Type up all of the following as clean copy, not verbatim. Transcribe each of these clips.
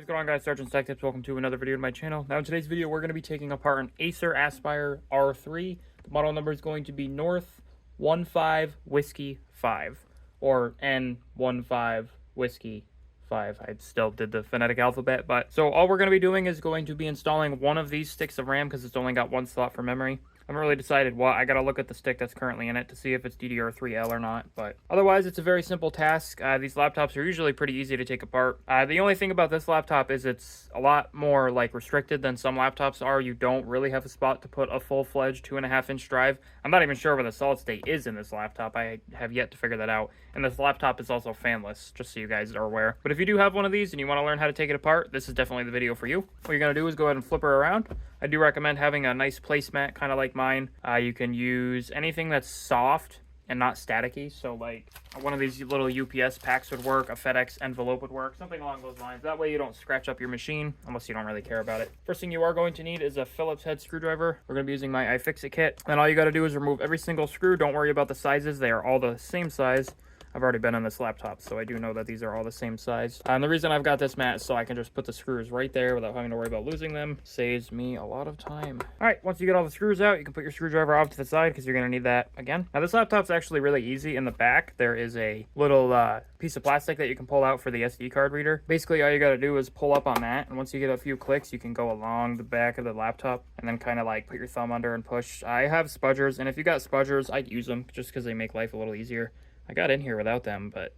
What's going on, guys? SargeantsTechTips. Welcome to another video on my channel. Now in today's video we're going to be taking apart an Acer Aspire R3. The model number is going to be North 15 Whiskey 5 or N15 Whiskey 5. I still did the phonetic alphabet, but so all we're going to be doing is going to be installing one of these sticks of RAM because it's only got one slot for memory. I haven't really decided what. I gotta look at the stick that's currently in it to see if it's DDR3L or not, but otherwise it's a very simple task. These laptops are usually pretty easy to take apart. The only thing about this laptop is it's a lot more like restricted than some laptops are. You don't really have a spot to put a full-fledged 2.5-inch drive. I'm not even sure where the solid state is in this laptop. I have yet to figure that out. And this laptop is also fanless, just so you guys are aware. But if you do have one of these and you want to learn how to take it apart, this is definitely the video for you. What you're gonna do is go ahead and flip her around. I do recommend having a nice placemat, kind of like mine. You can use anything that's soft and not staticky. So like one of these little UPS packs would work, a FedEx envelope would work, something along those lines. That way you don't scratch up your machine unless you don't really care about it. First thing you are going to need is a Phillips head screwdriver. We're going to be using my iFixit kit. And all you got to do is remove every single screw. Don't worry about the sizes. They are all the same size. I've already been on this laptop, so I do know that these are all the same size. And the reason I've got this mat is so I can just put the screws right there without having to worry about losing them. Saves me a lot of time. All right, once you get all the screws out, you can put your screwdriver off to the side because you're going to need that again. Now, this laptop's actually really easy. In the back, there is a little piece of plastic that you can pull out for the SD card reader. Basically, all you got to do is pull up on that, and once you get a few clicks, you can go along the back of the laptop and then kind of like put your thumb under and push. I have spudgers, and if you got spudgers, I'd use them just because they make life a little easier. I got in here without them, but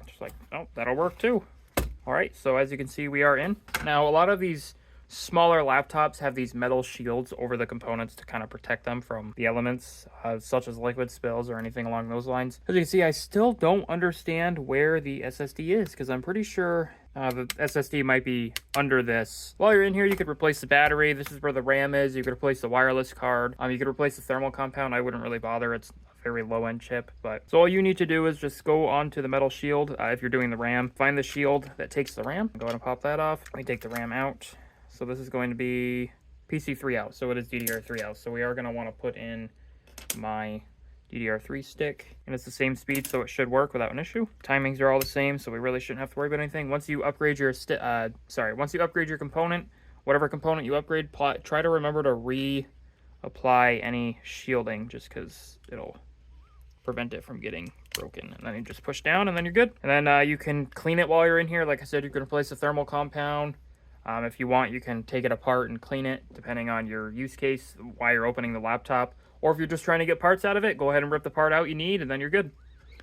just like, oh, that'll work too. All right, so as you can see, we are in. Now, a lot of these smaller laptops have these metal shields over the components to kind of protect them from the elements, such as liquid spills or anything along those lines. As you can see, I still don't understand where the SSD is because I'm pretty sure the SSD might be under this. While you're in here, you could replace the battery. This is where the RAM is. You could replace the wireless card. You could replace the thermal compound. I wouldn't really bother. It's a very low-end chip. But so all you need to do is just go onto the metal shield. If you're doing the RAM, find the shield that takes the RAM. Go ahead and pop that off. Let me take the RAM out. So this is going to be PC3 out. So it is DDR3 out. So we are going to want to put in my DDR3 stick, and it's the same speed, so it should work without an issue. Timings are all the same, so we really shouldn't have to worry about anything. Once you upgrade your once you upgrade your component, whatever component you upgrade, try to remember to reapply any shielding, just because it'll prevent it from getting broken. And then you just push down, and then you're good. And then you can clean it while you're in here. Like I said, you can replace the thermal compound. If you want, you can take it apart and clean it, depending on your use case, while you're opening the laptop. Or if you're just trying to get parts out of it, go ahead and rip the part out you need, and then you're good.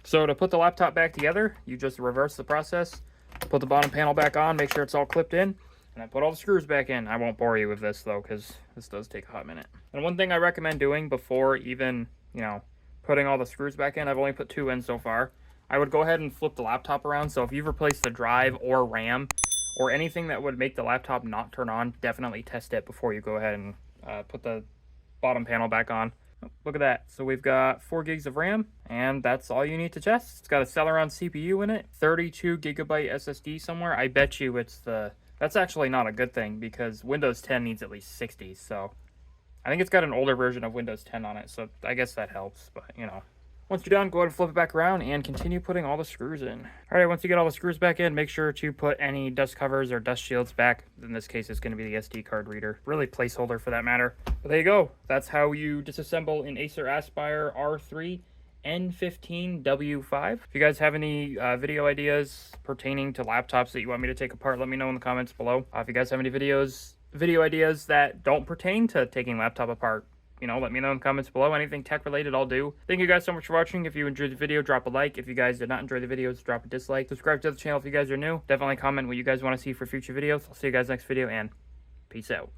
So to put the laptop back together, you just reverse the process, put the bottom panel back on, make sure it's all clipped in, and then put all the screws back in. I won't bore you with this, though, because this does take a hot minute. And one thing I recommend doing before even, putting all the screws back in, I've only put 2 in so far, I would go ahead and flip the laptop around. So if you've replaced the drive or RAM, or anything that would make the laptop not turn on, definitely test it before you go ahead and put the bottom panel back on. Oh, look at that. So we've got 4 gigs of RAM, and that's all you need to test. It's got a Celeron CPU in it, 32 gigabyte SSD somewhere. I bet you that's actually not a good thing because Windows 10 needs at least 60. So I think it's got an older version of Windows 10 on it. So I guess that helps, but Once you're done, go ahead and flip it back around and continue putting all the screws in. All right, once you get all the screws back in, make sure to put any dust covers or dust shields back. In this case, it's going to be the SD card reader. Really placeholder for that matter. But there you go. That's how you disassemble an Acer Aspire R3 N15W5. If you guys have any video ideas pertaining to laptops that you want me to take apart, let me know in the comments below. If you guys have any video ideas that don't pertain to taking laptop apart, let me know in the comments below. Anything tech related, I'll do. Thank you guys so much for watching. If you enjoyed the video, drop a like. If you guys did not enjoy the videos, drop a dislike. Subscribe to the channel if you guys are new. Definitely comment what you guys want to see for future videos. I'll see you guys next video, and peace out.